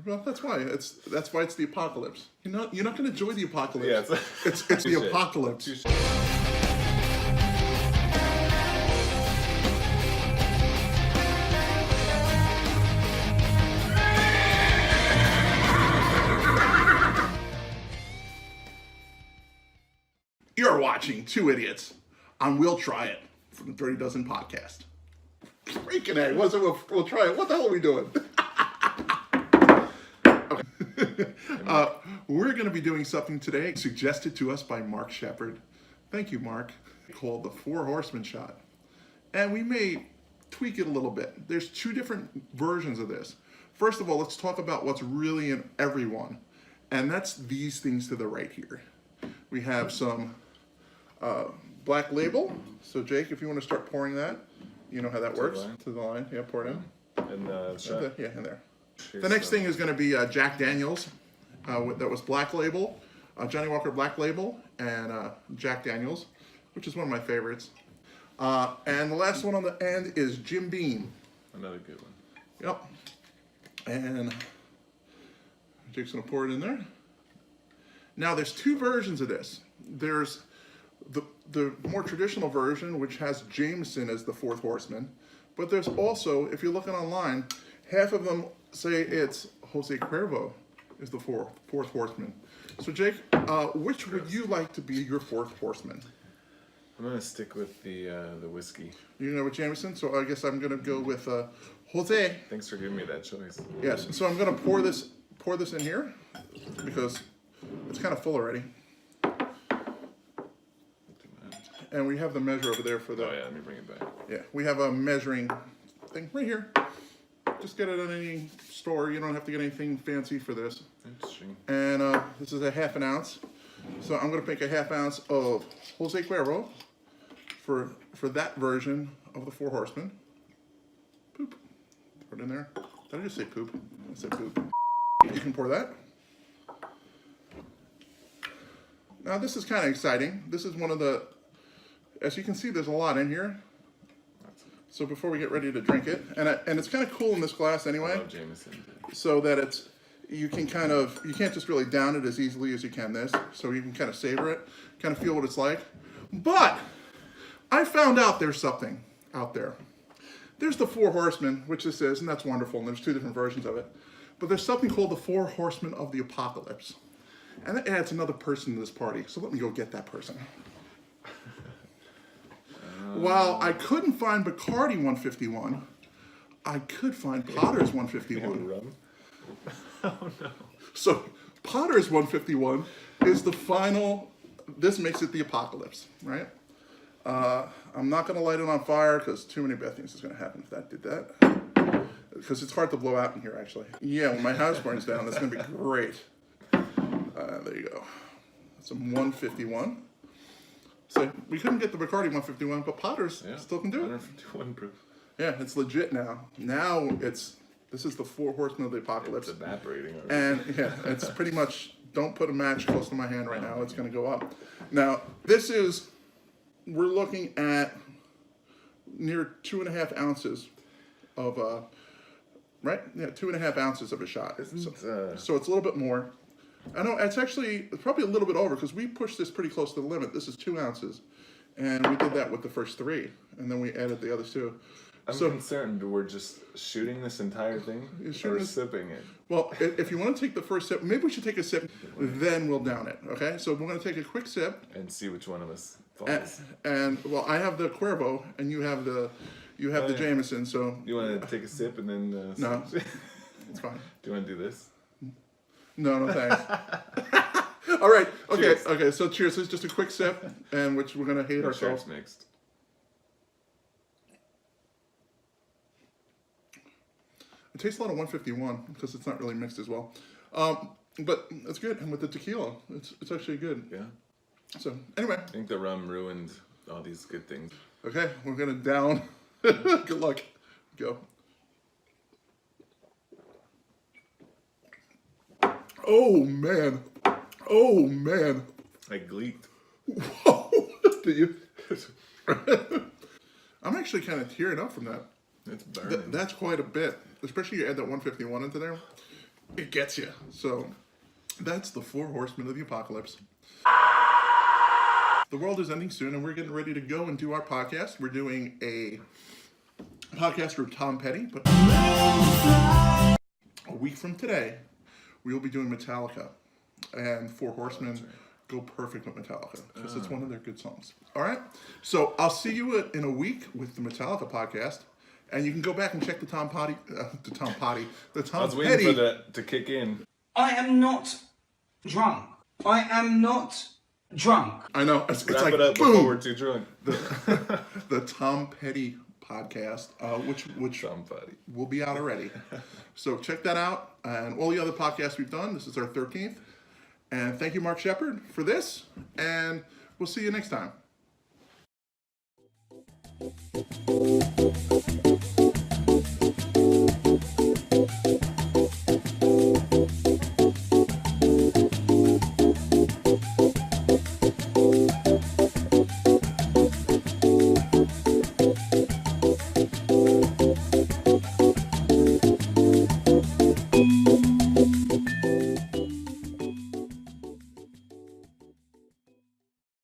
Well, that's why it's the apocalypse. You're not going to enjoy the apocalypse. Yeah, it's the apocalypse. You're watching Two Idiots on We'll Try It from the Dirty Dozen podcast. Freaking A, what's it? We'll try it. What the hell are we doing? We're going to be doing something today suggested to us by Mark Shepard. Thank you, Mark. Called the Four Horsemen shot. And we may tweak it a little bit. There's two different versions of this. First of all, let's talk about what's really in every one. And that's these things to the right here. We have some Black Label. So Jake, if you want to start pouring that, you know how that works. To the line. Yeah, pour it in. And yeah, in there. The next thing is going to be Jack Daniels. That was Black Label, Johnny Walker Black Label, and Jack Daniels, which is one of my favorites. And the last one on the end is Jim Beam. Another good one. Yep. And Jake's going to pour it in there. Now, there's two versions of this. There's the more traditional version, which has Jameson as the fourth horseman. But there's also, if you're looking online, half of them say it's Jose Cuervo is the fourth horseman. So Jake, which would you like to be your fourth horseman? I'm gonna stick with the whiskey. You know with Jameson, so I guess I'm gonna go with Jose. Thanks for giving me that choice. Yes, so I'm gonna pour this in here because it's kind of full already. And we have the measure over there for the. Oh yeah, let me bring it back. Yeah, we have a measuring thing right here. Just get it at any store. You don't have to get anything fancy for this. Interesting. And this is a half an ounce. So I'm going to make a half ounce of Jose Cuervo for that version of the Four Horsemen. Poop. Put it in there. Did I just say poop? I said poop. You can pour that. Now this is kind of exciting. This is one of the, as you can see, there's a lot in here. So before we get ready to drink it, and it's kind of cool in this glass anyway. I love Jameson. So that you can't just really down it as easily as you can this. So you can kind of savor it, kind of feel what it's like. But I found out there's something out there. There's the Four Horsemen, which this is, and that's wonderful. And there's two different versions of it. But there's something called the Four Horsemen of the Apocalypse. And that adds another person to this party. So let me go get that person. While I couldn't find Bacardi 151, I could find Potter's 151. Rum? Oh no. So Potter's 151 is the final, this makes it the apocalypse, right? I'm not going to light it on fire because too many bad things is going to happen if that did that. Because it's hard to blow out in here, actually. Yeah, when my house burns down, that's going to be great. There you go. That's a 151. So we couldn't get the Bacardi 151, but Potter's still can do it. 151 proof. Yeah, it's legit now. Now this is the Four Horsemen of the Apocalypse. It's evaporating already. And yeah, it's pretty much, don't put a match close to my hand right now. It's going to go up. Now, we're looking at near 2.5 ounces of, right? Yeah, 2.5 ounces of a shot. So it's a little bit more. I know it's probably a little bit over because we pushed this pretty close to the limit. This is 2 ounces, and we did that with the first 3, and then we added the others 2. I'm concerned we're just shooting this entire thing or sipping it. Well, if you want to take the first sip, maybe we should take a sip, then we'll down it. Okay, so we're going to take a quick sip and see which one of us falls. And well, I have the Cuervo, and you have the Jameson. So you want to take a sip and then? No, it's fine. Do you want to do this? No, thanks. All right. Okay. Cheers. Okay. So cheers. It's just a quick sip, and which we're gonna hate ourselves. Mixed. It tastes a lot of 151 because it's not really mixed as well, but it's good. And with the tequila, it's actually good. Yeah. So anyway, I think the rum ruined all these good things. Okay, we're gonna down. Good luck. Go. Oh man. Oh man. I gleeked. Whoa. Do you? I'm actually kind of tearing up from that. It's burning. That's quite a bit. Especially you add that 151 into there. it gets you. So that's the 4 Horsemen of the Apocalypse. The world is ending soon, and we're getting ready to go and do our podcast. We're doing a podcast with Tom Petty, but a week from today, we will be doing Metallica. And 4 Horsemen go perfect with Metallica because it's one of their good songs. All right? So I'll see you in a week with the Metallica podcast. And you can go back and check the Tom Petty. I was waiting for that to kick in. I am not drunk. I am not drunk. I know. It's Wrap like, it up boom! before we're too drunk. The Tom Petty podcast, which Tom Petty will be out already. So check that out. And all the other podcasts we've done. This is our 13th. And thank you, Mark Shepard, for this. And we'll see you next time.